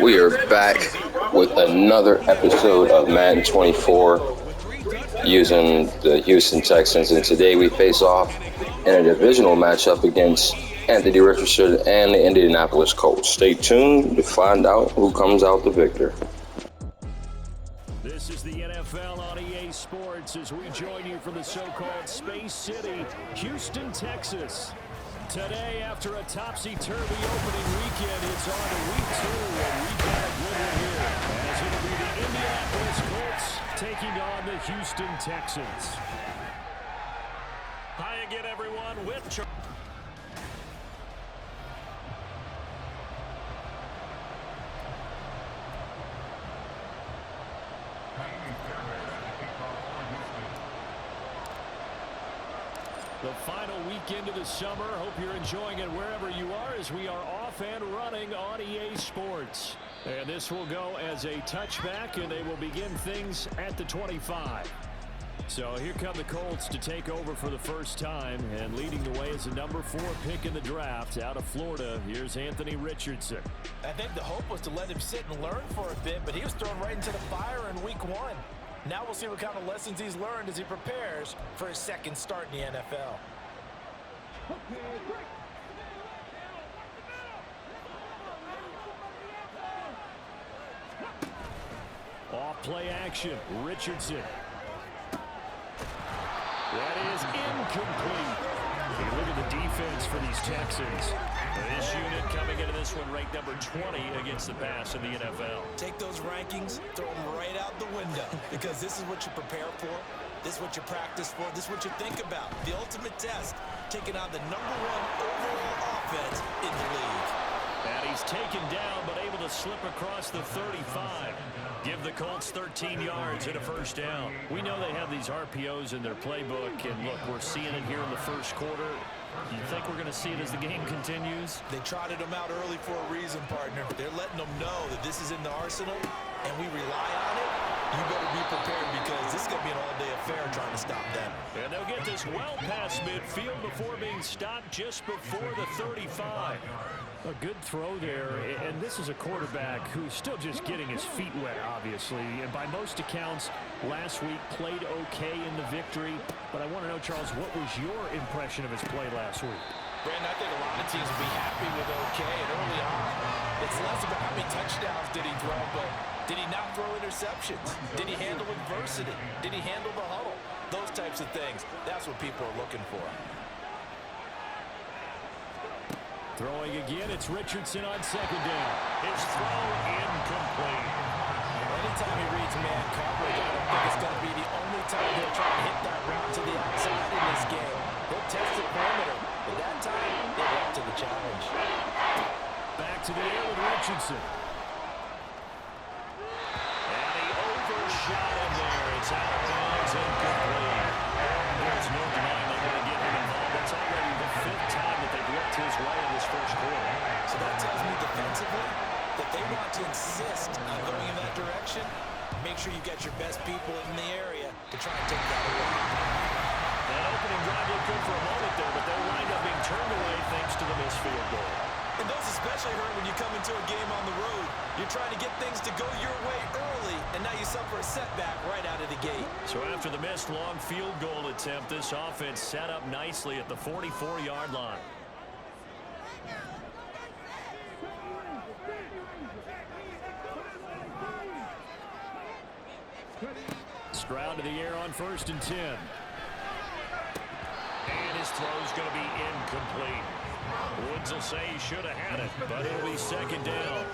We are back with another episode of Madden 24 using the Houston Texans, and today we face off in a divisional matchup against Anthony Richardson and the Indianapolis Colts. Stay tuned to find out who comes out the victor. This is the NFL on EA Sports as we join you from the so-called Space City, Houston, Texas. Today, after a topsy-turvy opening weekend, it's on to week 2, and we've got a winner here, as it'll be the Indianapolis Colts taking on the Houston Texans. Hi again, everyone, with the final weekend of the summer. Hope you're enjoying it wherever you are as we are off and running on EA Sports. And this will go as a touchback, and they will begin things at the 25. So here come the Colts to take over for the first time, and leading the way is the number 4 pick in the draft out of Florida. Here's Anthony Richardson. I think the hope was to let him sit and learn for a bit, but he was thrown right into the fire in week 1. Now we'll see what kind of lessons he's learned as he prepares for his second start in the NFL. Off play action, Richardson. That is incomplete. Hey, look at the defense for these Texans. This unit coming into this one ranked number 20 against the pass in the NFL. Take those rankings, throw them right out the window, because this is what you prepare for, this is what you practice for, this is what you think about. The ultimate test, taking on the number 1 overall offense in the league. And he's taken down, but able to slip across the 35. Give the Colts 13 yards and a first down. We know they have these RPOs in their playbook, and look, we're seeing it here in the first quarter. You think we're going to see it as the game continues? They trotted them out early for a reason, partner. They're letting them know that this is in the arsenal, and we rely on it. You better be prepared, because this is going to be an all-day affair trying to stop them. And they'll get this well past midfield before being stopped just before the 35. A good throw there, and this is a quarterback who's still just getting his feet wet, obviously. And by most accounts, last week played okay in the victory. But I want to know, Charles, what was your impression of his play last week? Brandon, I think a lot of teams will be happy with okay, and early on, it's less about how many touchdowns did he throw, but did he not throw interceptions? Did he handle adversity? Did he handle the huddle? Those types of things. That's what people are looking for. Throwing again, it's Richardson on second down. His throw incomplete. Anytime he reads man coverage, I don't think it's going to be the only time he'll try to hit that route to the outside in this game. He'll test the perimeter, but that time, they're up to the challenge. Back to the air with Richardson. And he overshot him there. It's out of bounds, incomplete. There's no denying they're going to get him involved. That's already the 5th time that they've looked his way in this first quarter. So that tells me defensively that they want to insist on going in that direction. Make sure you get your best people in the area to try and take that away. That opening drive looked good for a moment there, but they wind up being turned away thanks to the missed field goal. And those especially hurt when you come into a game on the road. You're trying to get things to go your way early, and now you suffer a setback right out of the gate. So after the missed long field goal attempt, this offense set up nicely at the 44-yard line. Stroud to the air on 1st and 10. And his throw's going to be incomplete. Woods will say he should have had it, but it'll be second down.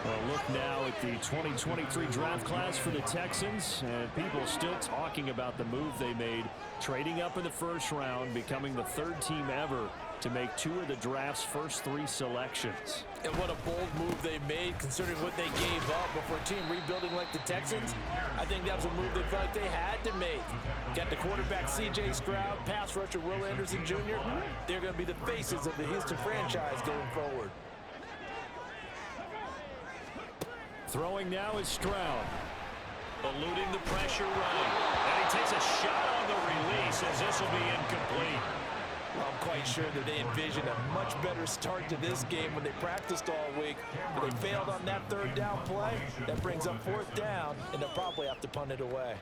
Well, look now at the 2023 draft class for the Texans, and people still talking about the move they made, trading up in the first round, becoming the 3rd team ever to make 2 of the draft's first 3 selections. And what a bold move they made, considering what they gave up before a team rebuilding like the Texans. I think that was a move they felt like they had to make. Got the quarterback C.J. Stroud, pass rusher Will Anderson Jr. They're going to be the faces of the Houston franchise going forward. Throwing now is Stroud. Eluding the pressure right. And he takes a shot on the release as this will be incomplete. Well, I'm quite sure that they envisioned a much better start to this game when they practiced all week. But they failed on that third down play. That brings up fourth down, and they'll probably have to punt it away.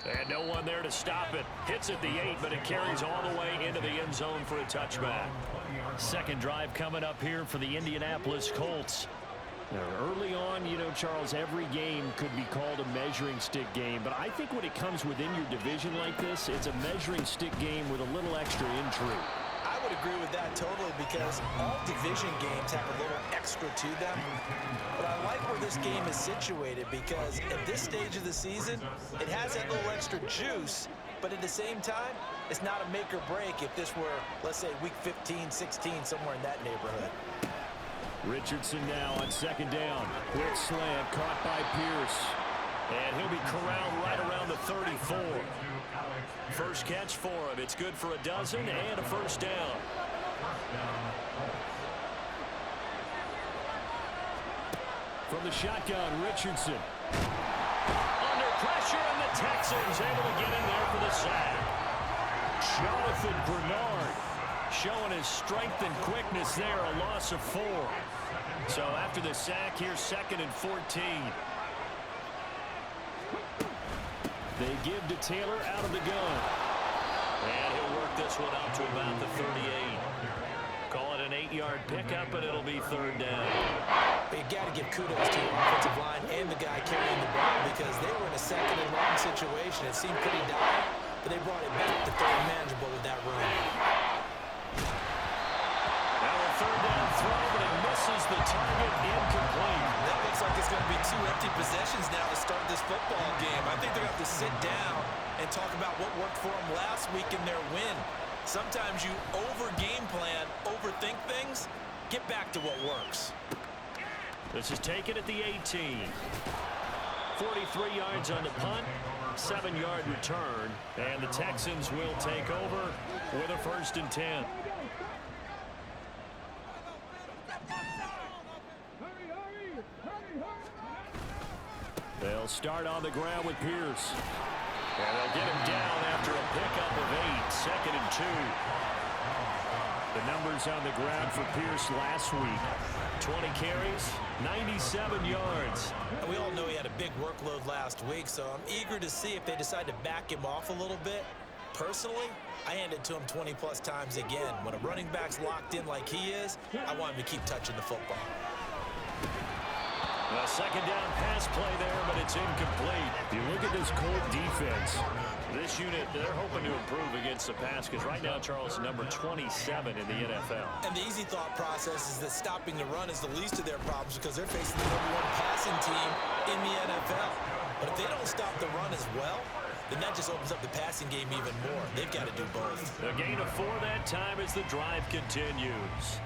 And no one there to stop it. Hits at the 8, but it carries all the way into the end zone for a touchback. Second drive coming up here for the Indianapolis Colts. Now, early on, you know, Charles, every game could be called a measuring stick game. But I think when it comes within your division like this, it's a measuring stick game with a little extra intrigue. I would agree with that totally because all division games have a little extra to them. But I like where this game is situated because at this stage of the season, it has that little extra juice. But at the same time, it's not a make or break if this were, let's say, week 15, 16, somewhere in that neighborhood. Richardson now on second down. Quick slant caught by Pierce. And he'll be corralled right around the 34. First catch for him. It's good for a dozen and a first down. From the shotgun, Richardson. Under pressure, and the Texans able to get in there for the sack. Jonathan Bernard showing his strength and quickness there, a loss of 4. So after the sack, here's 2nd and 14. They give to Taylor out of the gun. And he'll work this one out to about the 38. Call it an 8-yard pickup, and it'll be third down. But you got to give kudos to the offensive line and the guy carrying the ball because they were in a second and long situation. It seemed pretty dire, but they brought it back to third manageable with that run. Now a third down throw, but it misses the target, incomplete. That looks like it's going to be 2 empty possessions now to start this football game. I think they're going to have to sit down and talk about what worked for them last week in their win. Sometimes you over-game plan, overthink things, get back to what works. This is taken at the 18. 43 yards on the punt, 7-yard return, and the Texans will take over with a 1st and 10. They'll start on the ground with Pierce. And they'll get him down after a pickup of 8, 2nd and 2. The numbers on the ground for Pierce last week. 20 carries, 97 yards. And we all know he had a big workload last week, so I'm eager to see if they decide to back him off a little bit. Personally, I hand it to him 20-plus times again. When a running back's locked in like he is, I want him to keep touching the football. A second down pass play there, but it's incomplete. You look at this Colt defense. This unit, they're hoping to improve against the pass because right now, Charles, number 27 in the NFL. And the easy thought process is that stopping the run is the least of their problems because they're facing the #1 passing team in the NFL. But if they don't stop the run as well, then that just opens up the passing game even more. They've got to do both. A gain of 4 that time as the drive continues.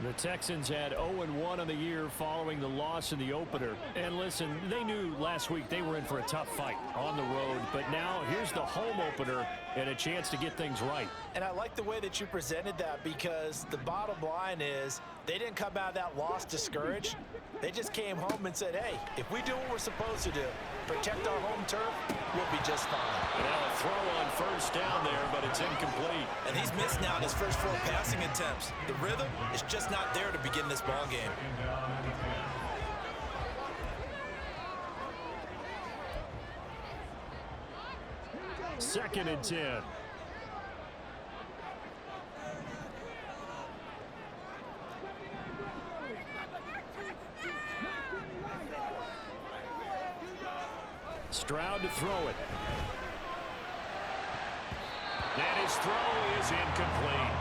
The Texans had 0-1 on the year following the loss in the opener. And listen, they knew last week they were in for a tough fight on the road. But now here's the home opener and a chance to get things right. And I like the way that you presented that because the bottom line is they didn't come out of that loss discouraged. They just came home and said, hey, if we do what we're supposed to do, protect our home turf, we'll be just fine. And now a throw on first down there, but it's incomplete. And he's missed now in his first 4 passing attempts. The rhythm is just not there to begin this ball game. Second and 10. Stroud to throw it. And his throw is incomplete.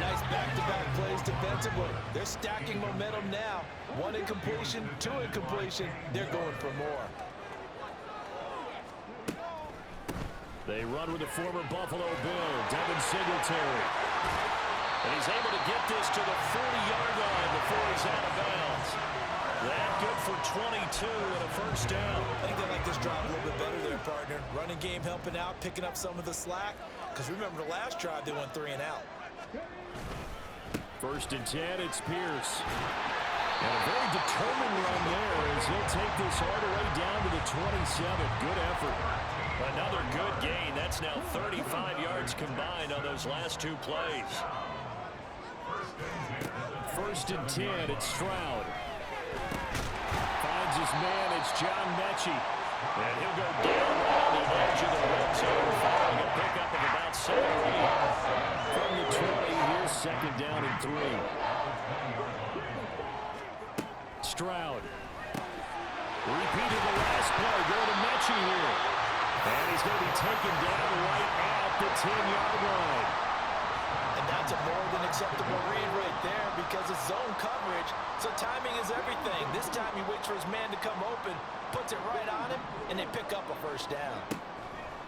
Nice back-to-back plays defensively. They're stacking momentum now. 1 incompletion, 2 incompletion. They're going for more. They run with the former Buffalo Bill, Devin Singletary. And he's able to get this to the 40-yard line before he's out of bounds. That good for 22 and a first down. I think they like this drive a little bit better there, partner. Running game helping out, picking up some of the slack. Because remember the last drive, they went 3 and out. First and 10, it's Pierce. And a very determined run there as he'll take this all the way down to the 27. Good effort. Another good gain. That's now 35 yards combined on those last two plays. 1st and 10. It's Stroud. Finds his man. It's John Mechie. And he'll go down on the edge of the red zone, following a pickup of about 7 or 8. From the 20, here's 2nd down and 3. Stroud. Repeated the last play. Go to Mechie here. And he's going to be taken down right at the 10-yard line. And that's a more than acceptable read right there because it's zone coverage, so timing is everything. This time he waits for his man to come open, puts it right on him, and they pick up a 1st down.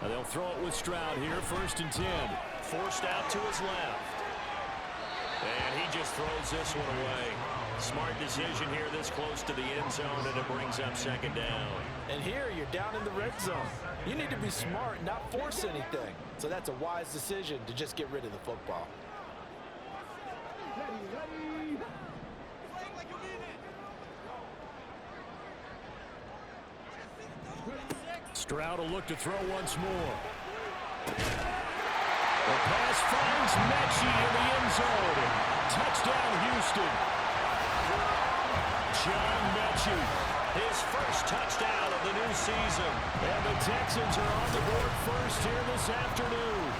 Now they'll throw it with Stroud here, 1st and 10. Forced out to his left. And he just throws this one away. Smart decision here this close to the end zone, and it brings up 2nd down. And here you're down in the red zone. You need to be smart and not force anything. So that's a wise decision to just get rid of the football. Stroud will look to throw once more. The pass finds Mechie in the end zone. Touchdown, Houston. John Mechie, his first touchdown of the new season. And the Texans are on the board first here this afternoon.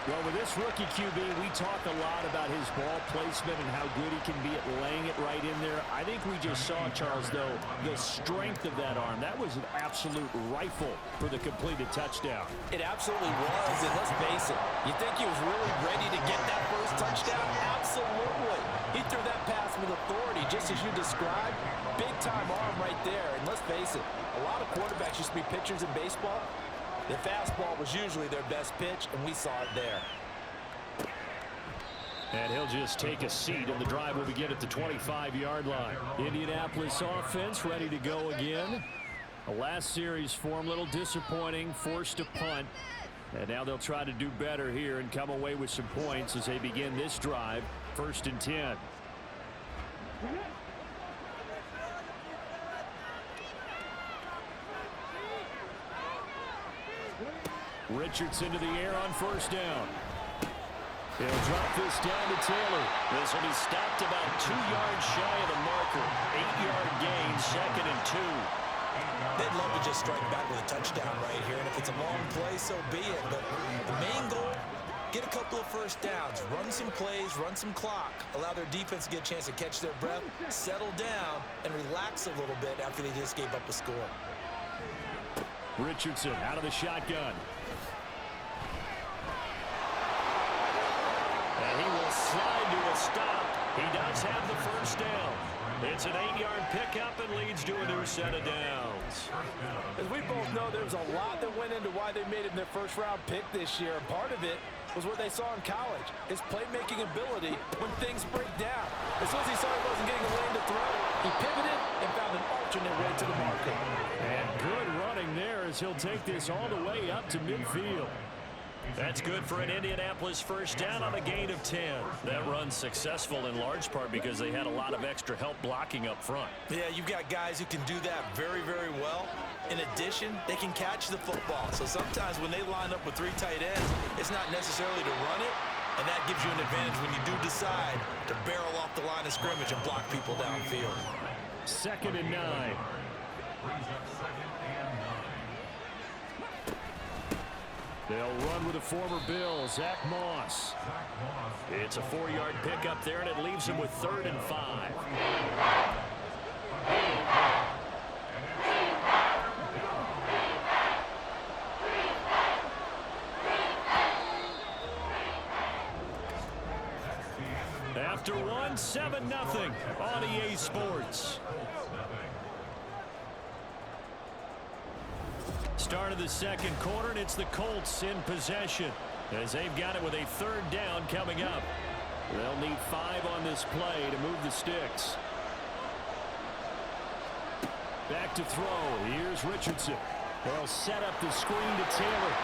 Well, with this rookie QB, we talk a lot about his ball placement and how good he can be at laying it right in there. I think we just saw, Charles, though, the strength of that arm. That was an absolute rifle for the completed touchdown. It absolutely was, and let's face it, you think he was really ready to get that first touchdown? Absolutely. He threw that pass with authority, just as you described. Big-time arm right there, and let's face it, a lot of quarterbacks used to be pitchers in baseball. The fastball was usually their best pitch, and we saw it there. And he'll just take a seat, and the drive will begin at the 25-yard line. Indianapolis offense ready to go again. The last series for him, a little disappointing, forced to punt. And now they'll try to do better here and come away with some points as they begin this drive, 1st and 10. Richardson to the air on 1st down. He'll drop this down to Taylor. This will be stopped about 2 yards shy of the marker. 8-yard gain, 2nd and 2. They'd love to just strike back with a touchdown right here, and if it's a long play, so be it. But the main goal, get a couple of 1st downs, run some plays, run some clock, allow their defense to get a chance to catch their breath, settle down, and relax a little bit after they just gave up a score. Richardson out of the shotgun. And he will slide to a stop. He does have the 1st down. It's an 8-yard pickup and leads to a new set of downs. As we both know, there's a lot that went into why they made him their 1st-round pick this year. And part of it was what they saw in college, his playmaking ability when things break down. As soon as he saw he wasn't getting a lane to throw, he pivoted and found an alternate way to the market. And good running there as he'll take this all the way up to midfield. That's good for an Indianapolis 1st down on a gain of 10. That run's successful in large part because they had a lot of extra help blocking up front. Yeah, you've got guys who can do that very, very well. In addition, they can catch the football. So sometimes when they line up with 3 tight ends, it's not necessarily to run it, and that gives you an advantage when you do decide to barrel off the line of scrimmage and block people downfield. 2nd and 9. They'll run with a former Bill, Zach Moss. It's a 4-yard pickup there, and it leaves him with 3rd and 5. After 1, 7-0 on EA Sports. Start of the 2nd quarter, and it's the Colts in possession as they've got it with a 3rd down coming up. They'll need 5 on this play to move the sticks. Back to throw. Here's Richardson. They'll set up the screen to Taylor.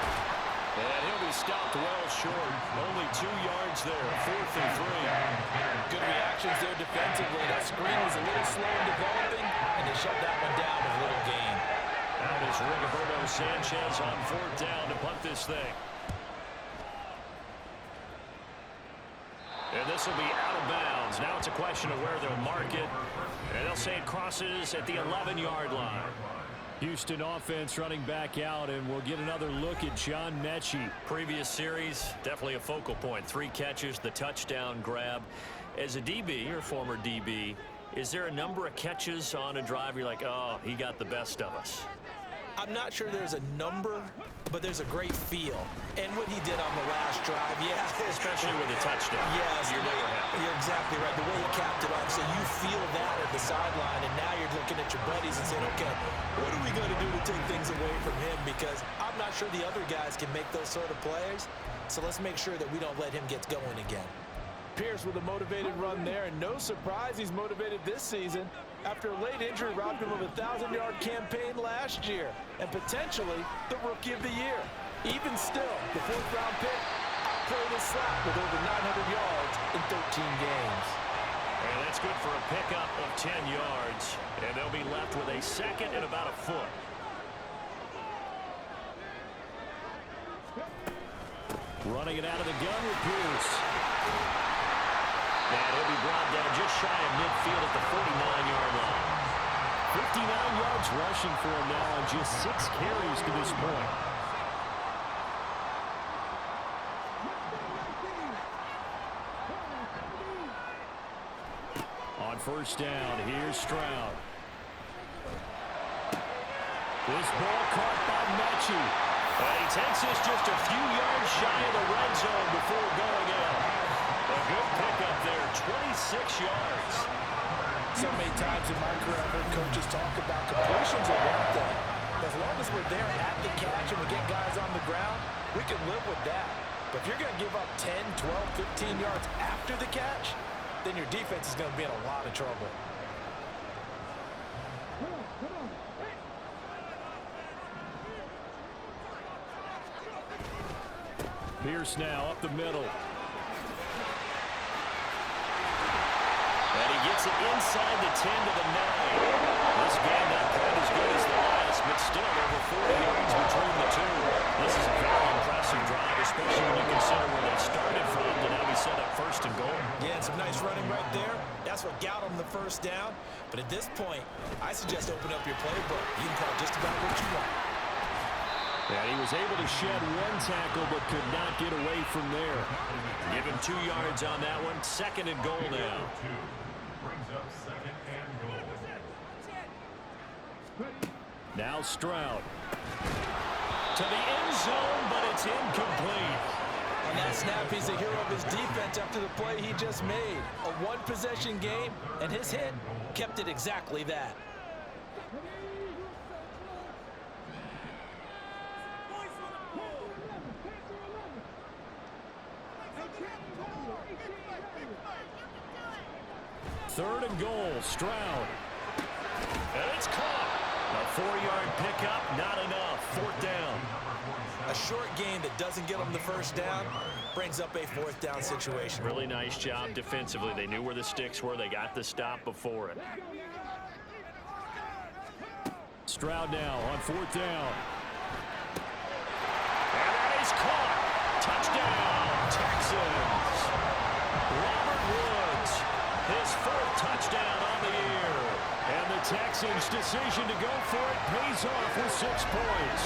And he'll be stopped well short. Only 2 yards there. 4th and 3. Good reactions there defensively. That screen was a little slow in developing, and they shut that one down with a little gain. Out is Rigoberto Sanchez on 4th down to punt this thing. And this will be out of bounds. Now it's a question of where they'll mark it. And they'll say it crosses at the 11-yard line. Houston offense running back out, and we'll get another look at John Mechie. Previous series, definitely a focal point. 3 catches, the touchdown grab. As a DB, or former DB, is there a number of catches on a drive you're like, oh, he got the best of us? I'm not sure there's a number, but there's a great feel. And what he did on the last drive, yeah. Especially with a touchdown. Yes. You're never happy. You're exactly right. The way he capped it off, so you feel that at the sideline, and now you're looking at your buddies and saying, okay, what are we going to do to take things away from him? Because I'm not sure the other guys can make those sort of plays, so let's make sure that we don't let him get going again. Pierce with a motivated run there, and no surprise he's motivated this season after a late injury robbed him of a 1,000-yard campaign last year and potentially the Rookie of the Year. Even still, the 4th-round pick outplayed his slot with over 900 yards in 13 games. And that's good for a pickup of 10 yards, and they'll be left with a 2nd and about a foot. Running it out of the gun with Pierce. And he'll be brought down just shy of midfield at the 49-yard line. 59 yards rushing for him now on just 6 carries to this point. On 1st down, here's Stroud. This ball caught by Mechie. And he takes this just a few yards shy of the red zone before going out. A good pickup there, 26 yards. So many times in my career I've heard coaches talk about completions are one thing. As long as we're there at the catch and we get guys on the ground, we can live with that. But if you're going to give up 10, 12, 15 yards after the catch, then your defense is going to be in a lot of trouble. Pierce now up the middle. And he gets it inside the 10 to the 9. This game not quite as good as the last, but still over 40 yards between the two. This is a very impressive drive, especially when you consider where they started from to now be set up 1st and goal. Yeah, and some nice running right there. That's what got him the 1st down. But at this point, I suggest open up your playbook. You can call just about what you want. And he was able to shed 1 tackle, but could not get away from there. Give him 2 yards on that one. 2nd and goal now. Now Stroud. To the end zone, but it's incomplete. On that snap, he's the hero of his defense after the play he just made. A 1-possession game, and his hit kept it exactly that. Third and goal, Stroud. And it's caught. A 4-yard pickup, not enough. 4th down. A short game that doesn't get them the 1st down brings up a 4th down situation. Really nice job defensively. They knew where the sticks were. They got the stop before it. Stroud now on 4th down. And that is caught. Touchdown, Texans. Robert Woods, his 4th touchdown on the year. And the Texans' decision to go for it pays off with 6 points.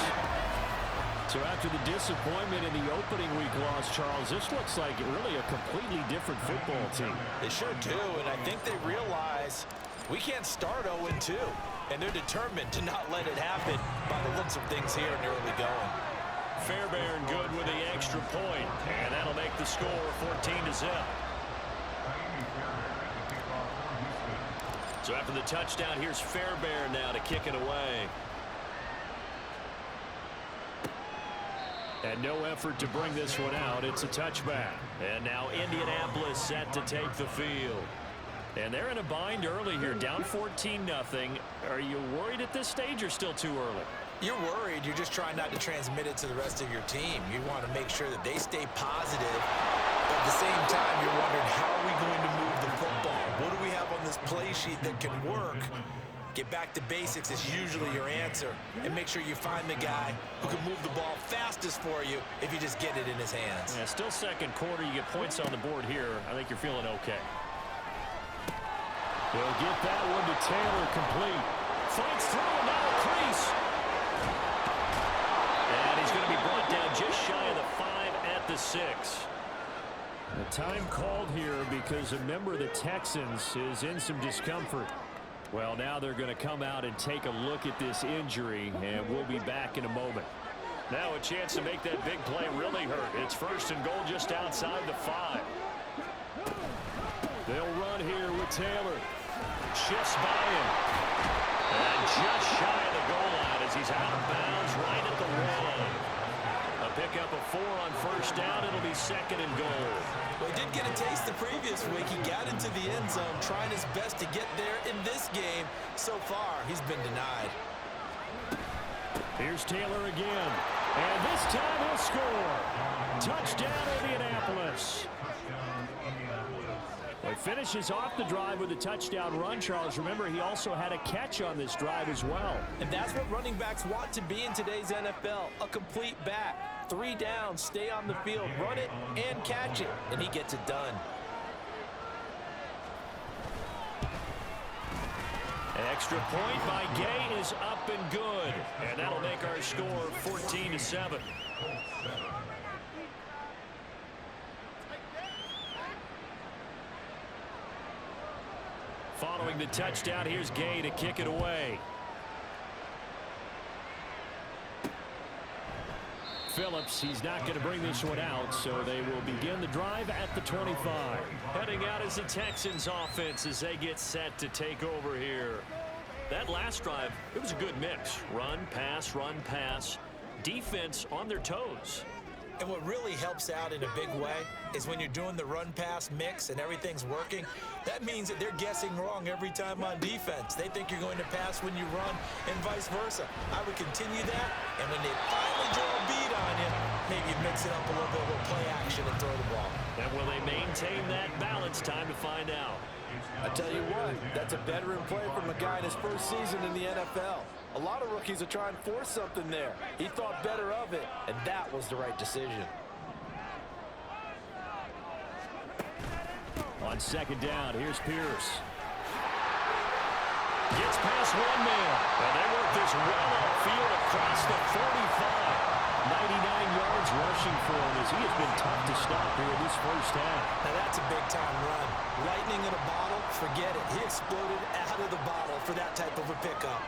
So after the disappointment in the opening week loss, Charles, this looks like really a completely different football team. They sure do, and I think they realize we can't start 0-2, and they're determined to not let it happen by the looks of things here in the early going. Fairbairn good with the extra point, and that'll make the score 14-0. So after the touchdown, here's Fairbairn now to kick it away. And no effort to bring this one out. It's a touchback. And now Indianapolis set to take the field. And they're in a bind early here, down 14-0. Are you worried at this stage or still too early? You're worried. You're just trying not to transmit it to the rest of your team. You want to make sure that they stay positive. But at the same time, you're wondering, how are we going to move the football? What do we have on this play sheet that can work? Get back to basics is usually your answer. And make sure you find the guy who can move the ball fastest for you if you just get it in his hands. Yeah, still second quarter. You get points on the board here. I think you're feeling okay. They'll get that one to Taylor complete. Fights through and now a crease. And he's going to be brought down just shy of the 5 at the 6. The time called here because a member of the Texans is in some discomfort. Well, now they're going to come out and take a look at this injury, and we'll be back in a moment. Now a chance to make that big play really hurt. It's first and goal just outside the 5. They'll run here with Taylor. Shifts by him. And just shy of the goal line as he's out of bounds right at the wall. A pickup of 4 on first down. It'll be second and goal. Well, he did get a taste the previous week. He got into the end zone trying his best to get there in this game. So far, he's been denied. Here's Taylor again. And this time he'll score. Touchdown, Indianapolis. Well, he finishes off the drive with a touchdown run, Charles. Remember, he also had a catch on this drive as well. And that's what running backs want to be in today's NFL, a complete back. 3 downs, stay on the field, run it, and catch it, and he gets it done. An extra point by Gay is up and good, and that'll make our score 14-7. Following the touchdown, here's Gay to kick it away. Phillips, he's not going to bring this one out, so they will begin the drive at the 25. Heading out is the Texans offense as they get set to take over here. That last drive, it was a good mix. Run, pass, defense on their toes. And what really helps out in a big way is when you're doing the run-pass mix and everything's working, that means that they're guessing wrong every time on defense. They think you're going to pass when you run and vice versa. I would continue that, and when they finally draw a beat on you, maybe mix it up a little bit with play action and throw the ball. And will they maintain that balance? Time to find out. I tell you what, that's a veteran play from a guy in his first season in the NFL. A lot of rookies are trying to force something there. He thought better of it, and that was the right decision. On second down, here's Pierce. Gets past one man, and they work this well upfield across the 45. 99 yards rushing for him as he has been tough to stop here in this first half. Now that's a big-time run. Lightning in a bottle, forget it. He exploded out of the bottle for that type of a pickup.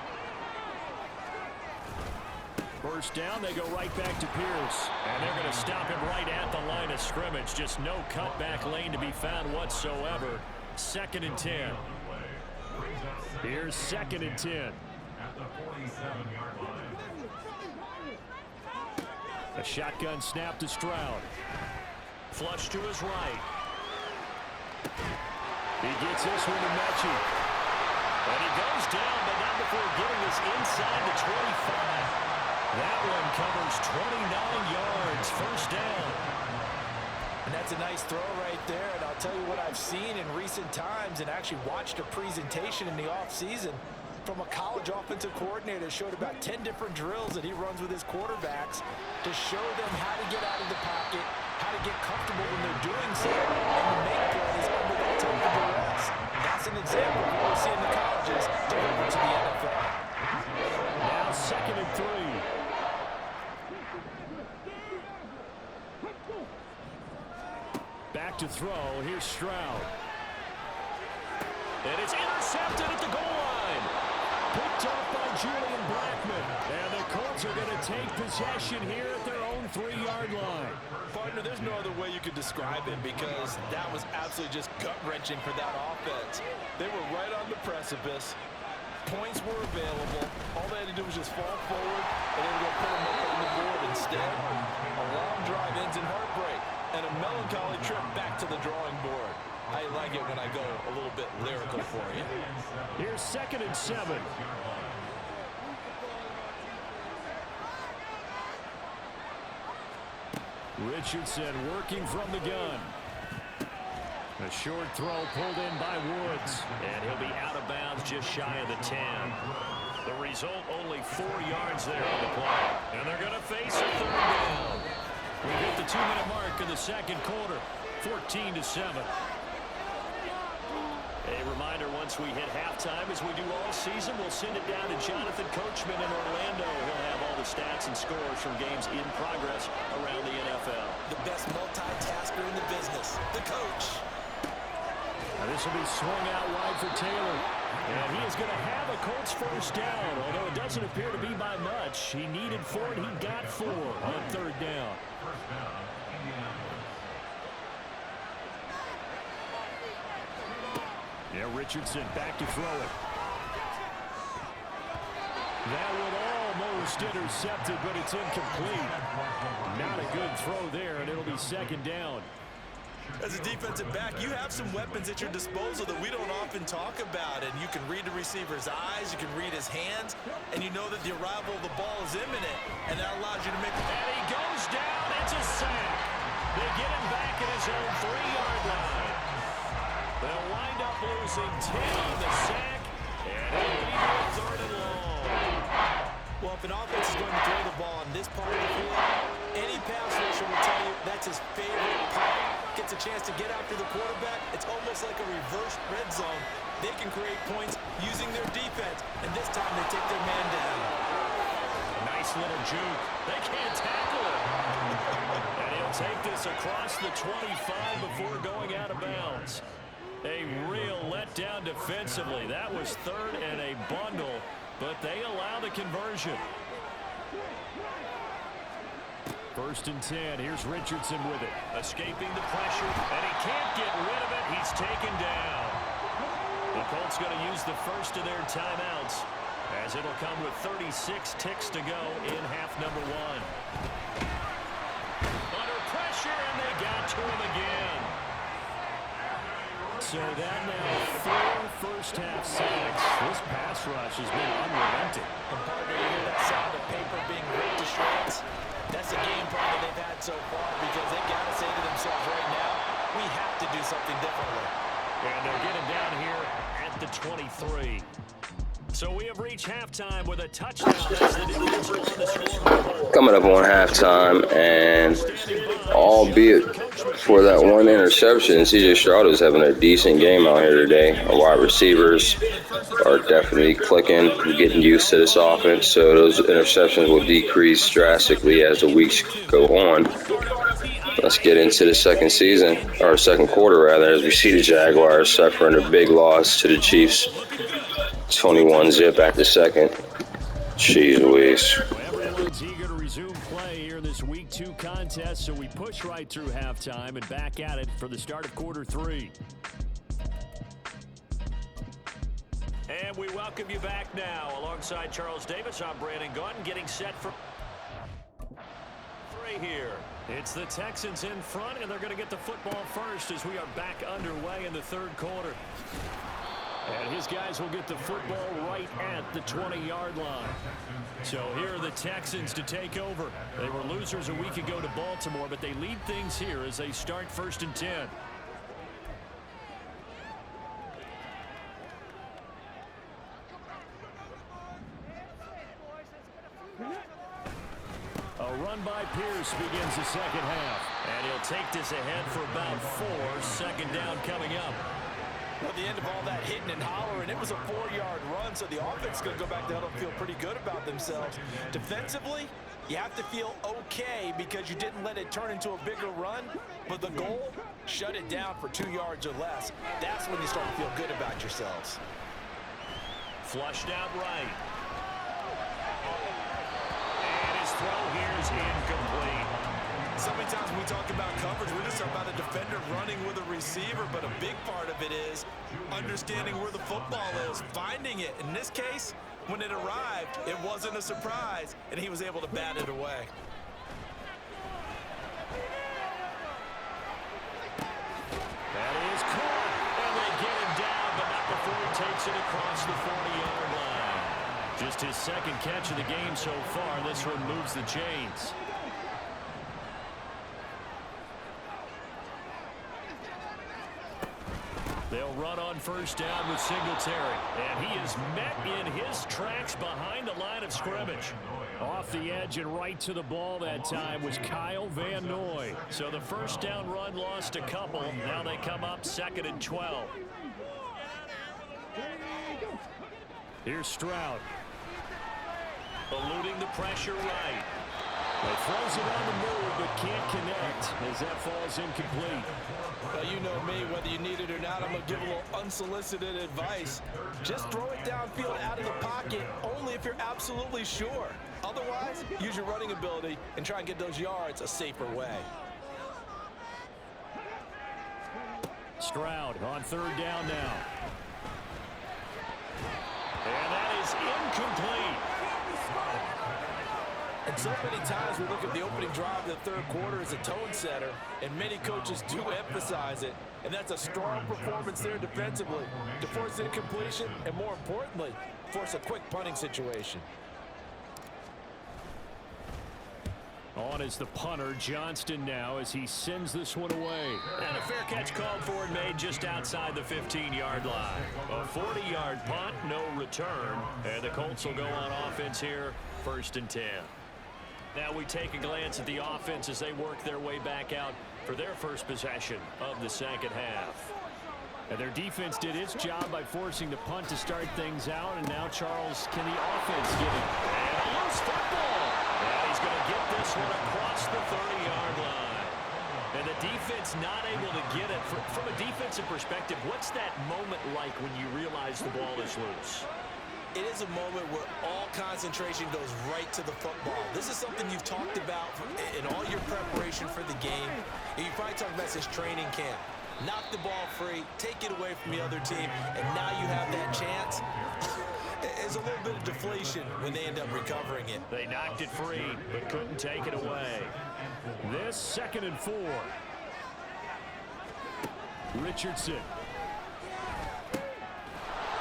First down, they go right back to Pierce. And they're going to stop him right at the line of scrimmage. Just no cutback lane to be found whatsoever. Second and 10. Here's second and 10. A shotgun snap to Stroud. Flush to his right. He gets this one to Mechie. And he goes down, but not before getting this inside the 25. That one covers 29 yards. First down. And that's a nice throw right there. And I'll tell you what I've seen in recent times and actually watched a presentation in the offseason from a college offensive coordinator that showed about 10 different drills that he runs with his quarterbacks to show them how to get out of the pocket, how to get comfortable when they're doing so, and to make plays under that type of duress. That's an example of what we see in the colleges delivered to the NFL. Now second and 3. Back to throw. Here's Stroud. And it's intercepted at the goal line. Picked up by Julian Blackman. And the Colts are going to take possession here at their own 3-yard line. Partner, there's no other way you could describe it because that was absolutely just gut-wrenching for that offense. They were right on the precipice. Points were available. All they had to do was just fall forward, and they were going to put them up on the board. Instead, a long drive ends in heartbreak and a melancholy trip back to the drawing board. I like it when I go a little bit lyrical for you. Here's second and 7. Richardson working from the gun. A short throw pulled in by Woods. And he'll be out of bounds just shy of the 10. The result, only 4 yards there on the play. And they're going to face a third down. We hit the 2-minute mark in the second quarter. 14-7. A reminder, once we hit halftime, as we do all season, we'll send it down to Jonathan Coachman in Orlando. He'll have all the stats and scores from games in progress around the NFL. The best multitasker in the business, the coach. Now this will be swung out wide for Taylor. And he is going to have a Colts first down, although it doesn't appear to be by much. He needed 4, and he got 4 on third down. Yeah, Richardson back to throw it. That would almost intercepted, but it's incomplete. Not a good throw there, and it'll be second down. As a defensive back, you have some weapons at your disposal that we don't often talk about. And you can read the receiver's eyes, you can read his hands, and you know that the arrival of the ball is imminent. And that allows you to make... And he goes down. It's a sack. They get him back at his own 3-yard line. They'll wind up losing 10 on the sack, and it'll be third and long. Well, if an offense is going to throw the ball on this part of the field, any pass rusher will tell you that's his favorite part. Gets a chance to get after the quarterback. It's almost like a reverse red zone. They can create points using their defense, and this time they take their man down. Nice little juke. They can't tackle it. And he'll take this across the 25 before going out of bounds. A real letdown defensively. That was third and a bundle, but they allow the conversion. First and 10. Here's Richardson with it. Escaping the pressure, and he can't get rid of it. He's taken down. The Colts going to use the first of their timeouts, as it'll come with 36 ticks to go in half number 1. Under pressure, and they got to him again. So that now 4 first-half sacks. This pass rush has been unrelenting. And partner, you hear that sound of paper being ripped to shreds? That's a game plan that they've had so far, because they got to say to themselves right now, we have to do something differently. And they'll get him down here at the 23. So we have reached halftime with a touchdown. That's the Divionsal on the scoreboard. Coming up on halftime, and albeit for that one interception, C.J. Stroud is having a decent game out here today. Our wide receivers are definitely clicking, getting used to this offense, so those interceptions will decrease drastically as the weeks go on. Let's get into the second quarter rather, as we see the Jaguars suffering a big loss to the Chiefs. 21-zip at the second. Jeez Louise. Everyone's eager to resume play here in this Week 2 contest, so we push right through halftime and back at it for the start of quarter 3. And we welcome you back now. Alongside Charles Davis, I'm Brandon Gunn, getting set for 3 here. It's the Texans in front, and they're going to get the football first as we are back underway in the third quarter. And his guys will get the football right at the 20-yard line. So here are the Texans to take over. They were losers a week ago to Baltimore, but they lead things here as they start first and 10. A run by Pierce begins the second half. And he'll take this ahead for about 4. Second down coming up. At the end of all that hitting and hollering, it was a 4-yard run, so the offense is going to go back there and feel pretty good about themselves. Defensively, you have to feel okay because you didn't let it turn into a bigger run, but the goal, shut it down for 2 yards or less. That's when you start to feel good about yourselves. Flushed out right. And his throw here is incomplete. So many times when we talk about coverage, we just talk about a defender running with a receiver, but a big part of it is understanding where the football is, finding it. In this case, when it arrived, it wasn't a surprise, and he was able to bat it away. That is caught, and they get him down, but not before he takes it across the 40-yard line. Just his second catch of the game so far. This one moves the chains. They'll run on first down with Singletary. And he is met in his tracks behind the line of scrimmage. Off the edge and right to the ball that time was Kyle Van Noy. So the first down run lost a couple. Now they come up 2nd and 12. Here's Stroud. Eluding the pressure right. He throws it on the move, but can't connect as that falls incomplete. Well, you know me, whether you need it or not, I'm going to give a little unsolicited advice. Just throw it downfield out of the pocket, only if you're absolutely sure. Otherwise, use your running ability and try and get those yards a safer way. Stroud on 3rd down now. And that is incomplete. And so many times we look at the opening drive of the 3rd quarter as a tone setter, and many coaches do emphasize it. And that's a strong performance there defensively to force incompletion and, more importantly, force a quick punting situation. On is the punter, Johnston now, as he sends this one away. And a fair catch called for and made just outside the 15-yard line. A 40-yard punt, no return. And the Colts will go on offense here, 1st and 10. Now we take a glance at the offense as they work their way back out for their first possession of the 2nd half. And their defense did its job by forcing the punt to start things out. And now, Charles, can the offense get it? And a loose football. And he's going to get this one across the 30-yard line. And the defense not able to get it. From a defensive perspective, what's that moment like when you realize the ball is loose? It is a moment where all concentration goes right to the football. This is something you've talked about in all your preparation for the game. And you probably talked about this training camp. Knock the ball free, take it away from the other team, and now you have that chance. There's a little bit of deflation when they end up recovering it. They knocked it free, but couldn't take it away. This 2nd and 4. Richardson.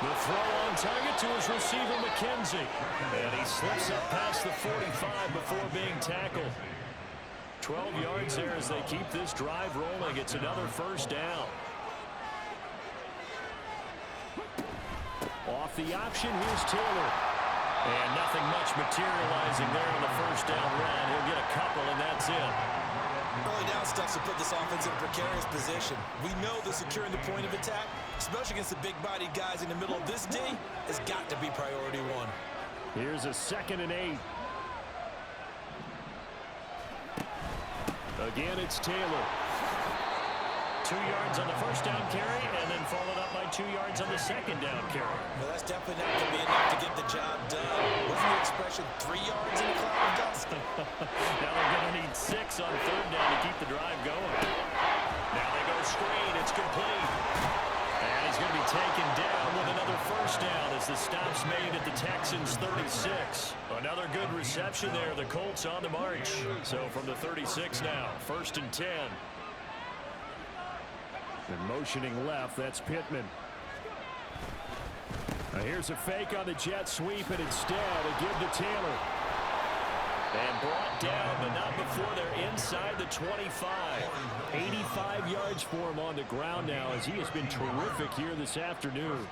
The throw on target to his receiver, McKenzie. And he slips up past the 45 before being tackled. 12 yards there as they keep this drive rolling. It's another 1st down. Off the option, here's Taylor. And nothing much materializing there on the 1st down run. He'll get a couple, and that's it. Early down stuff to put this offense in a precarious position. We know that securing the point of attack, especially against the big-bodied guys in the middle of this D, has got to be priority 1. Here's a 2nd and 8. Again, it's Taylor. 2 yards on the 1st down carry, and then followed up by 2 yards on the 2nd down carry. Well, that's definitely not going to be enough to get the job done. Wasn't the expression 3 yards in a cloud of dust? Now they're going to need 6 on 3rd down to keep the drive going. Now they go screen. It's complete. And he's going to be taken down with another 1st down as the stop's made at the Texans' 36. Another good reception there. The Colts on the march. So from the 36 now, 1st and 10. And motioning left, that's Pittman. Now here's a fake on the jet sweep, and instead a give to Taylor. And brought down, but not before they're inside the 25. 85 yards for him on the ground now, as he has been terrific here this afternoon.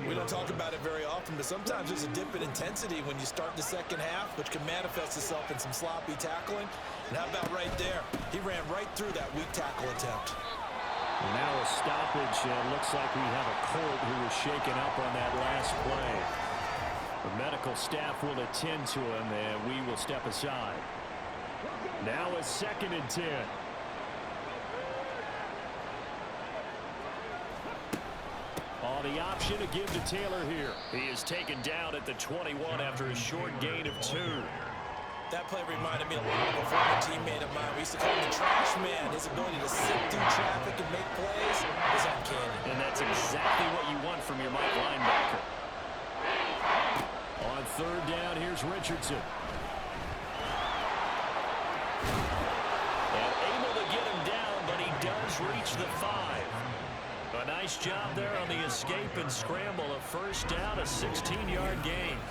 We don't talk about it very often, but sometimes there's a dip in intensity when you start the 2nd half, which can manifest itself in some sloppy tackling. And how about right there? He ran right through that weak tackle attempt. And now a stoppage, and looks like we have a Colt who was shaken up on that last play. The medical staff will attend to him, and we will step aside. Now a 2nd and 10. On the option to give to Taylor here. He is taken down at the 21 after a short gain of 2. That play reminded me a lot of a former teammate of mine. We used to call him the trash man. His ability to sift through traffic and make plays is uncanny. And that's exactly what you want from your Mike linebacker. On 3rd down, here's Richardson. And able to get him down, but he does reach the 5. A nice job there on the escape and scramble. A 1st down, a 16-yard gain.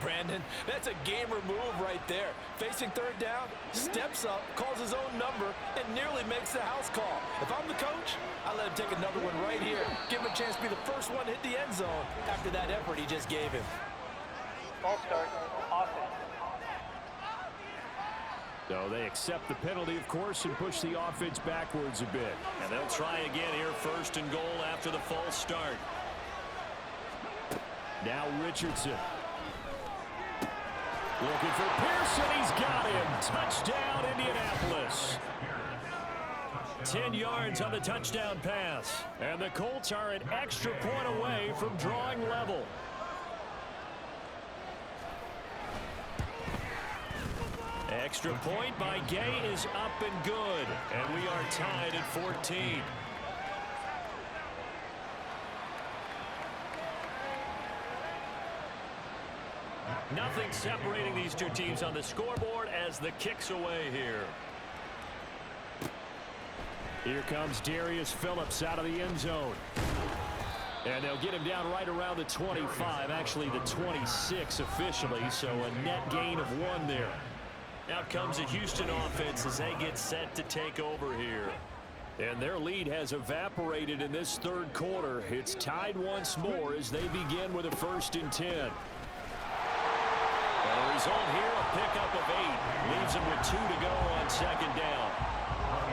Brandon, that's a gamer move right there. Facing third down, steps up, calls his own number, and nearly makes the house call. If I'm the coach, I let him take another one right here. Give him a chance to be the first one to hit the end zone after that effort he just gave him. Ball start, offense. So they accept the penalty, of course, and push the offense backwards a bit. And they'll try again here, first and goal after the false start. Now Richardson. Looking for Pearson. He's got him. Touchdown, Indianapolis. 10 yards on the touchdown pass. And the Colts are an extra point away from drawing level. Extra point by Gay is up and good. And we are tied at 14. Nothing separating these two teams on the scoreboard as the kick's away here. Here comes Darius Phillips out of the end zone. And they'll get him down right around the 25, actually the 26 officially, so a net gain of 1 there. Out comes the Houston offense as they get set to take over here. And their lead has evaporated in this third quarter. It's tied once more as they begin with a 1st and 10. The result here, a pickup of 8. Leaves them with 2 to go on 2nd down.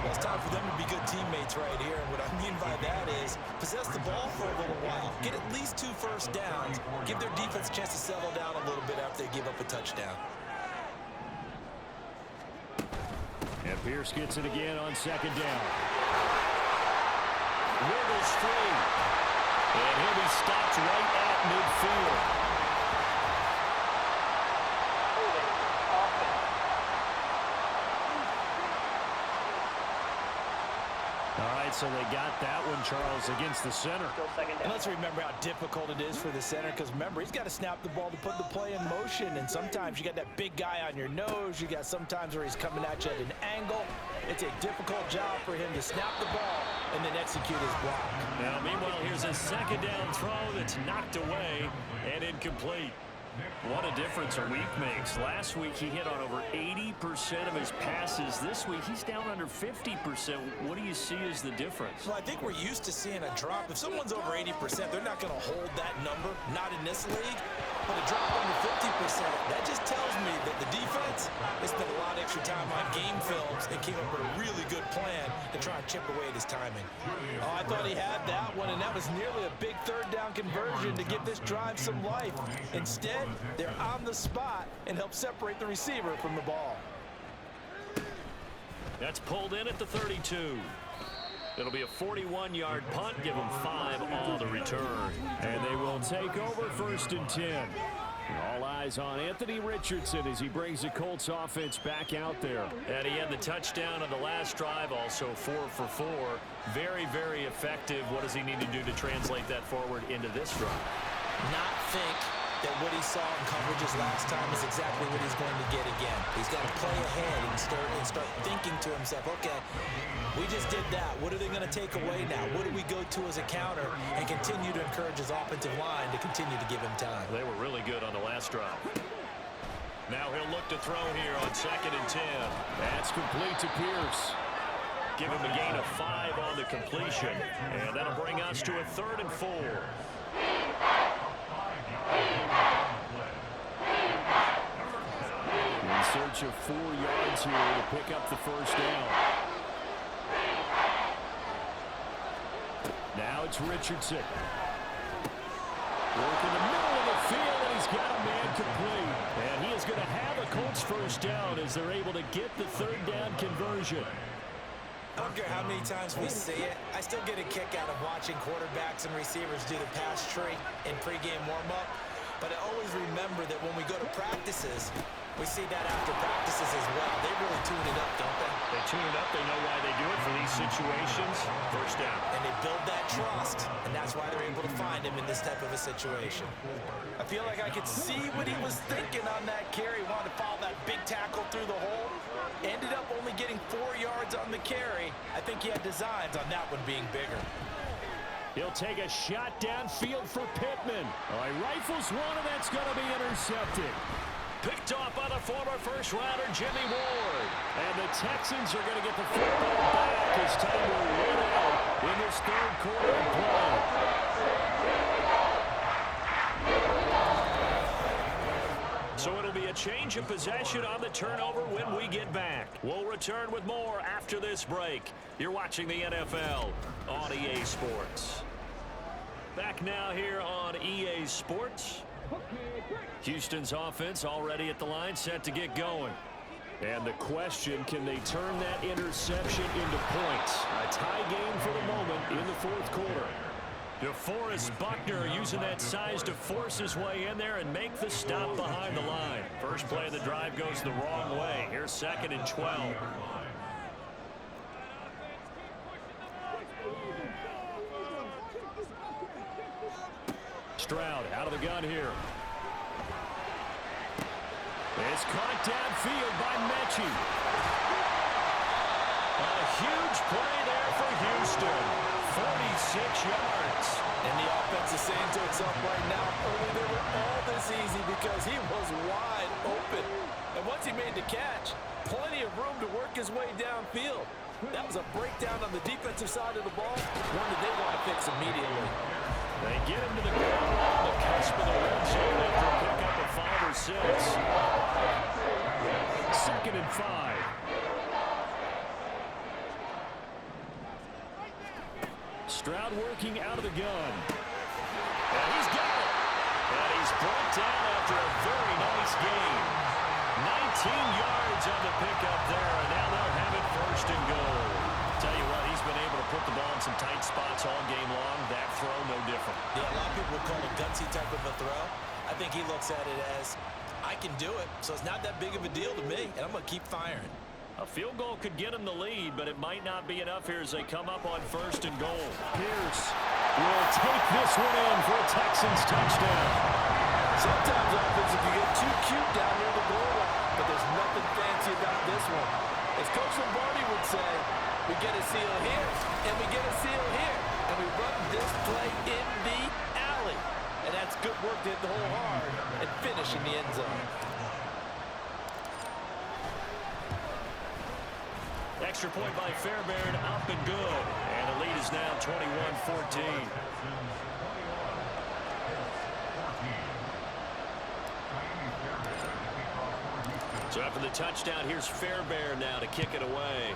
Well, it's time for them to be good teammates right here. And what I mean by that is possess the ball for a little while. Get at least 2 first downs. Give their defense a chance to settle down a little bit after they give up a touchdown. And Pierce gets it again on 2nd down. Wiggles free. And he'll be stopped right at midfield. So they got that one, Charles, against the center. And let's remember how difficult it is for the center, because remember, he's got to snap the ball to put the play in motion, and sometimes you got that big guy on your nose. You got sometimes where he's coming at you at an angle. It's a difficult job for him to snap the ball and then execute his block. Now, meanwhile, here's a 2nd down throw that's knocked away and incomplete. What a difference a week makes. Last week, he hit on over 80% of his passes. This week, he's down under 50%. What do you see as the difference? Well, I think we're used to seeing a drop. If someone's over 80%, they're not going to hold that number, not in this league. But a drop under 50%, that just tells me that the defense has spent a lot of extra time on game films and came up with a really good plan to try and chip away at his timing. Oh, I thought he had that one, and that was nearly a big 3rd down conversion to give this drive some life. Instead, they're on the spot and help separate the receiver from the ball. That's pulled in at the 32. It'll be a 41-yard punt. Give them 5 on the return. And they will take over 1st and 10. All eyes on Anthony Richardson as he brings the Colts offense back out there. And he had the touchdown on the last drive, also 4 for 4. Very, very effective. What does he need to do to translate that forward into this drive? Not think that what he saw in coverages last time is exactly what he's going to get again. He's got to play ahead and start thinking to himself, okay, we just did that. What are they going to take away now? What do we go to as a counter? And continue to encourage his offensive line to continue to give him time. They were really good on the last drive. Now he'll look to throw here on 2nd and 10. That's complete to Pierce. Give him a gain of 5 on the completion. And that'll bring us to a 3rd and 4. In search of 4 yards here to pick up the 1st down. Now it's Richardson. Work in the middle of the field, and he's got a man complete. And he is going to have a Colts 1st down as they're able to get the 3rd down conversion. I don't care how many times we see it. I still get a kick out of watching quarterbacks and receivers do the pass tree in pregame warm-up. But I always remember that when we go to practices, we see that after practices as well. They really tune it up, don't they? They tune it up. They know why they do it for these situations. 1st down. And they build that trust, and that's why they're able to find him in this type of a situation. I feel like I could see what he was thinking on that carry. Wanted to follow that big tackle through the hole. Ended up only getting 4 yards on the carry. I think he had designs on that one being bigger. He'll take a shot downfield for Pittman. Oh, he rifles one, and that's going to be intercepted. Picked off by the former first-rounder Jimmy Ward. And the Texans are going to get the football back as time will run out in this third quarter of play. So it'll be a change of possession on the turnover when we get back. We'll return with more after this break. You're watching the NFL on EA Sports. Back now here on EA Sports. Houston's offense already at the line, set to get going. And the question, can they turn that interception into points? A tie game for the moment in the fourth quarter. DeForest Buckner using that size to force his way in there and make the stop behind the line. First play of the drive goes the wrong way. Here's 2nd and 12. Stroud out of the gun here. It's caught downfield by Mechie. A huge play there for Houston. 46 yards. And the offense is saying to itself right now, early they were all this easy because he was wide open. And once he made the catch, plenty of room to work his way downfield. That was a breakdown on the defensive side of the ball, one that they want to fix immediately. They get him to the ground on the cusp of the red zone after a pickup of 5 or 6. 2nd and 5. Stroud working out of the gun. And he's got it. And he's brought down after a very nice game. 19 yards on the pickup there, and now they'll have it 1st and goal. Tell you what, he's been able to put the ball in some tight spots all game long. That throw, no different. Yeah, a lot of people call it a gutsy type of a throw. I think he looks at it as, I can do it, so it's not that big of a deal to me, and I'm going to keep firing. A field goal could get him the lead, but it might not be enough here as they come up on 1st and goal. Pierce will take this one in for a Texans touchdown. Sometimes offense, if you get too cute down near the goal line, but there's nothing fancy about this one. As Coach Lombardi would say, we get a seal here, and we get a seal here, and we run this play in the alley. And that's good work to hit the hole hard and finish in the end zone. Extra point by Fairbairn, up and good. And the lead is now 21-14. So after the touchdown, here's Fairbairn now to kick it away.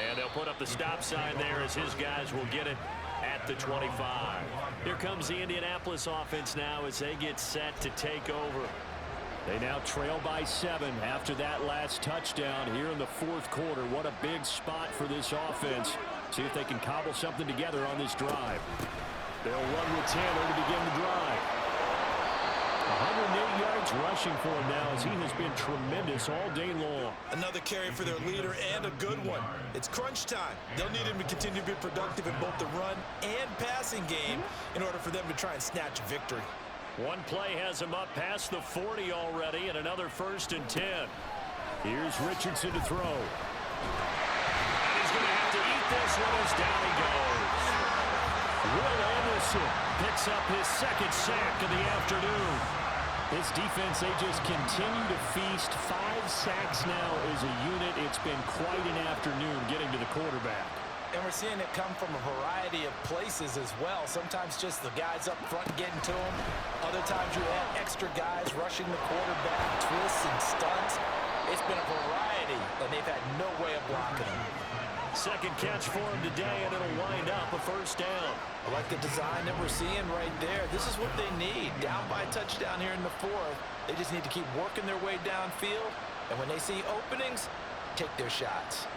And they'll put up the stop sign there as his guys will get it at the 25. Here comes the Indianapolis offense now as they get set to take over. They now trail by 7 after that last touchdown here in the fourth quarter. What a big spot for this offense. See if they can cobble something together on this drive. They'll run with Taylor to begin the drive. 108 yards rushing for him now as he has been tremendous all day long. Another carry for their leader and a good one. It's crunch time. They'll need him to continue to be productive in both the run and passing game in order for them to try and snatch a victory. One play has him up past the 40 already, and another 1st and 10. Here's Richardson to throw. And he's going to have to eat this one as down he goes. Will Anderson picks up his 2nd sack of the afternoon. This defense, they just continue to feast. 5 sacks now as a unit. It's been quite an afternoon getting to the quarterback. And we're seeing it come from a variety of places as well. Sometimes just the guys up front getting to him. Other times you have extra guys rushing the quarterback, twists and stunts. It's been a variety, and they've had no way of blocking him. 2nd catch for him today, and it'll wind up a 1st down. I like the design that we're seeing right there. This is what they need. Down by a touchdown here in the 4th. They just need to keep working their way downfield. And when they see openings, take their shots.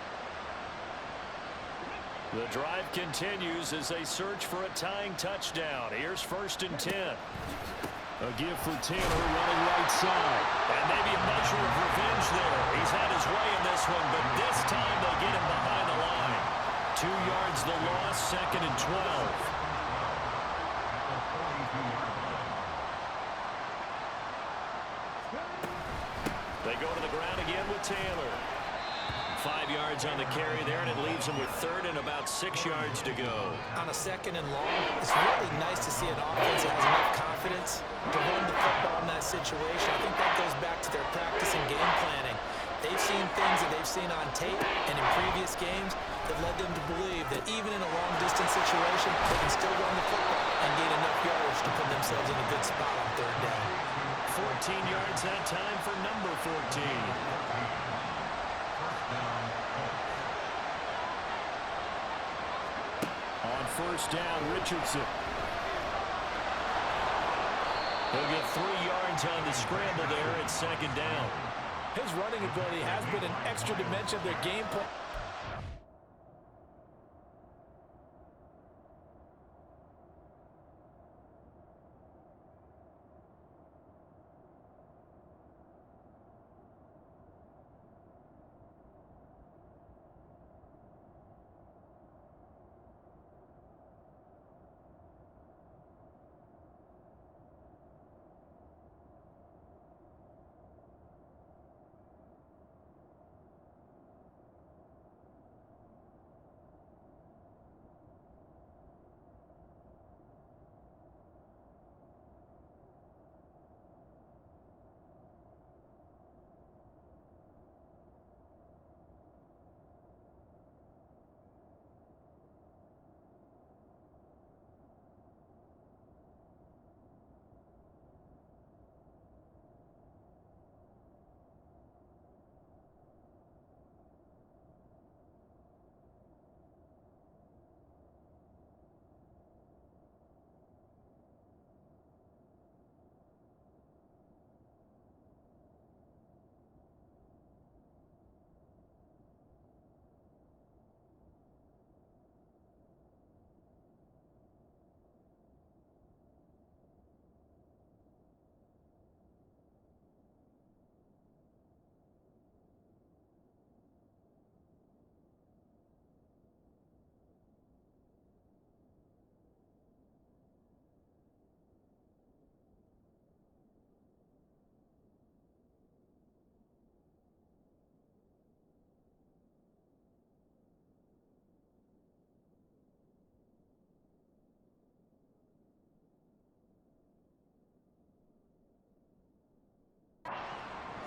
The drive continues as they search for a tying touchdown. Here's 1st and 10. A give for Taylor running right side. And maybe a measure of revenge there. He's had his way in this one, but this time they get him behind the line. 2 yards the loss, 2nd and 12. They go to the ground again with Taylor. 5 yards on the carry there, and it leaves him with 3rd and about 6 yards to go. On a 2nd and long, it's really nice to see an offense that has enough confidence to run the football in that situation. I think that goes back to their practice and game planning. They've seen things that they've seen on tape and in previous games that led them to believe that even in a long-distance situation, they can still run the football and gain enough yardage to put themselves in a good spot on 3rd down. 14 yards that time for number 14. On 1st down, Richardson. He'll get 3 yards on the scramble there at 2nd down. His running ability has been an extra dimension of their game plan.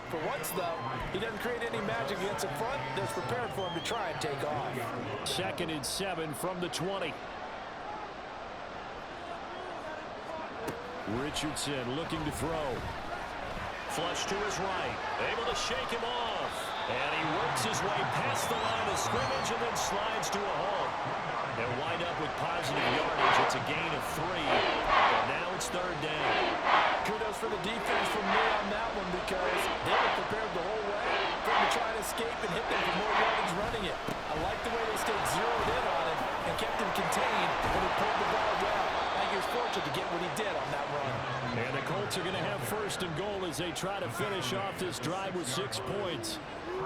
For once, though, he doesn't create any magic against the front that's prepared for him to try and take off. 2nd and 7 from the 20. Richardson looking to throw. Flush to his right. Able to shake him off. And he works his way past the line of scrimmage and then slides to a halt. They'll wind up with positive yardage. It's a gain of 3. But now it's 3rd down. Kudos for the defense from me on that one because they were prepared the whole way for him to try and escape and hit them for more yardage running it. I like the way they stayed zeroed in on him and kept him contained when he pulled the ball down. I think he was fortunate to get what he did on that run. And the Colts are going to have 1st and goal as they try to finish off this drive with 6 points.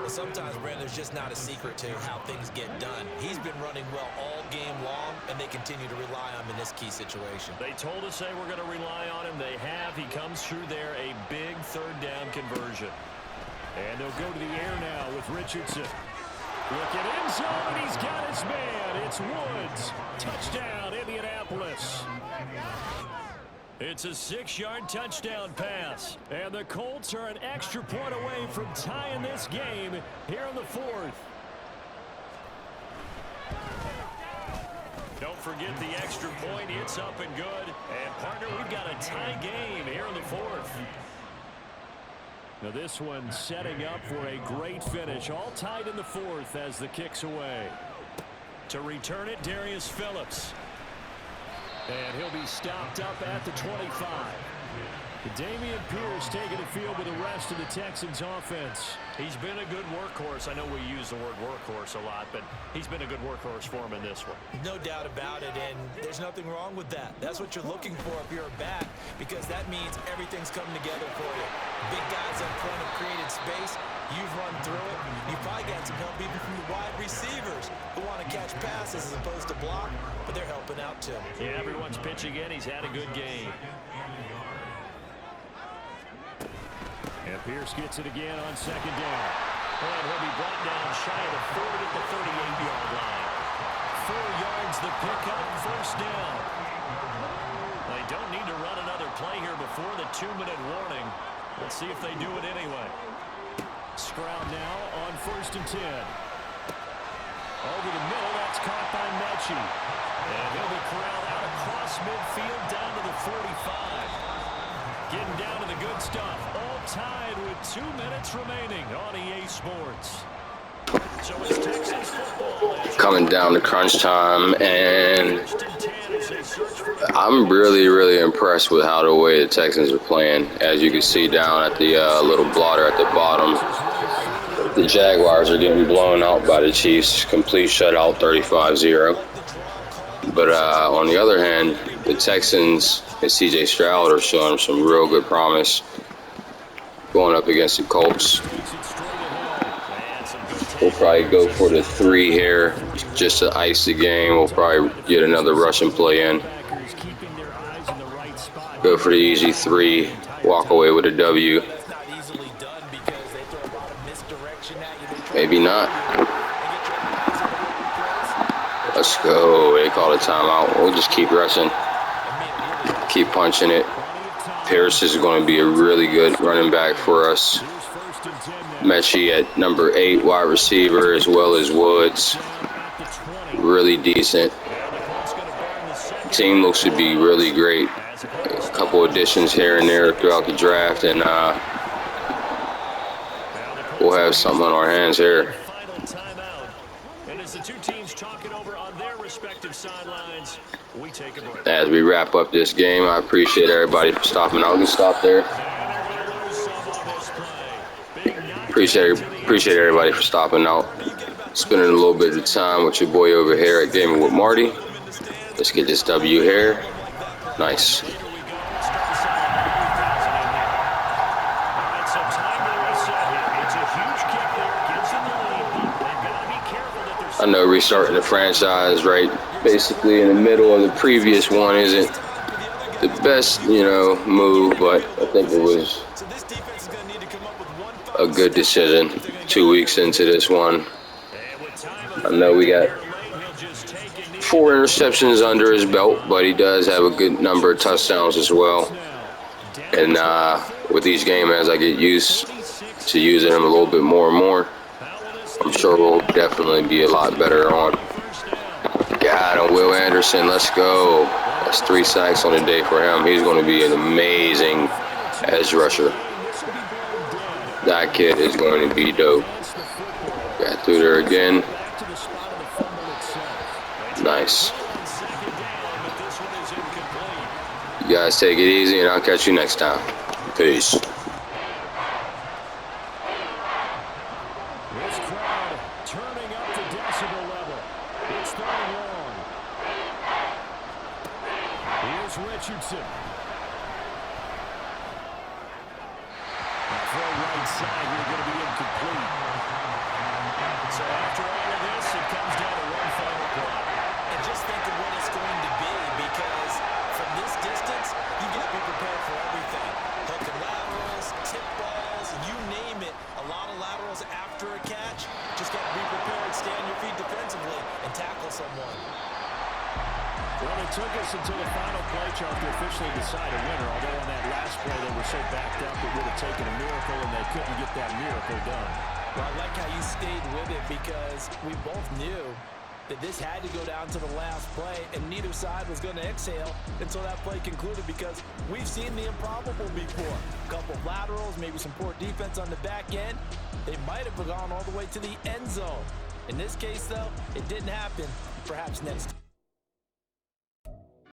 Sometimes, Brandon, there's just not a secret to how things get done. He's been running well all game long, and they continue to rely on him in this key situation. They told us they were going to rely on him. They have. He comes through there, a big 3rd down conversion. And they'll go to the air now with Richardson. Look at end zone, and he's got his man. It's Woods. Touchdown, Indianapolis. It's a 6-yard touchdown pass. And the Colts are an extra point away from tying this game here in the 4th. Don't forget the extra point. It's up and good. And, partner, we've got a tie game here in the 4th. Now this one setting up for a great finish. All tied in the 4th as the kick's away. To return it, Darius Phillips. And he'll be stopped up at the 25. Dameon Pierce taking the field with the rest of the Texans offense. He's been a good workhorse. I know we use the word workhorse a lot, but he's been a good workhorse for him in this one. No doubt about it, and there's nothing wrong with that. That's what you're looking for if you're a back, because that means everything's coming together for you. Big guys up front have created space. You've run through it. You've probably got some help even from the wide receivers who want to catch passes as opposed to block, but they're helping out too. Yeah, everyone's pitching in. He's had a good game. And Pierce gets it again on 2nd down. And he'll be brought down shy of the 40 at the 38-yard line. 4 yards the pickup, first down. They don't need to run another play here before the 2-minute warning. Let's see if they do it anyway. Stroud now on 1st and 10. Over the middle, that's caught by Mechie. And he'll be corralled out across midfield down to the 45. Getting down to the good stuff. All tied with 2 minutes remaining on EA Sports. So it's Texans football. Coming down to crunch time, and I'm really impressed with how the way the Texans are playing. As you can see down at the little blotter at the bottom, the Jaguars are getting blown out by the Chiefs. Complete shutout, 35-0. But on the other hand, the Texans and C.J. Stroud are showing some real good promise going up against the Colts. We'll probably go for the 3 here just to ice the game. We'll probably get another rushing play in. Go for the easy 3. Walk away with a W. Maybe not. Let's go. They call a timeout. We'll just keep rushing. Keep punching it. Pierce is going to be a really good running back for us. Mechie at number 8 wide receiver, as well as Woods. Really decent. Team looks to be really great. A couple additions here and there throughout the draft, and we'll have something on our hands here. As we wrap up this game, I appreciate everybody for stopping out. We can stop there. Appreciate everybody for stopping out. Spending a little bit of time with your boy over here at Gaming with Marty. Let's get this W here. Nice. I know restarting the franchise right basically in the middle of the previous one isn't the best, move, but I think it was a good decision 2 weeks into this one. I know we got 4 interceptions under his belt, but he does have a good number of touchdowns as well. And with each game, as I get used to using him a little bit more and more, I'm sure we'll definitely be a lot better on. God, and Will Anderson, let's go. That's 3 sacks on the day for him. He's going to be an amazing edge rusher. That kid is going to be dope. Got through there again. Nice. You guys take it easy, and I'll catch you next time. Peace. This crowd turning up the decibel level. It's 3rd and long. Here's Richardson. Throw right side here, going to be incomplete. So after all of this, it comes down to one final play. And just think of what it's going to be, because from this distance, you got to be prepared for everything. Hook and laterals, tip balls, you name it. A lot of laterals after a catch. Just got to be prepared, stay on your feet defensively, and tackle someone. Well, it took us until the final play chart to officially decide a winner, although on that last play they were so backed up it would have taken a miracle, and they couldn't get that miracle done. Well, I like how you stayed with it, because we both knew that this had to go down to the last play, and neither side was going to exhale until that play concluded, because we've seen the improbable before. A couple of laterals, maybe some poor defense on the back end. They might have gone all the way to the end zone. In this case, though, it didn't happen. Perhaps next time.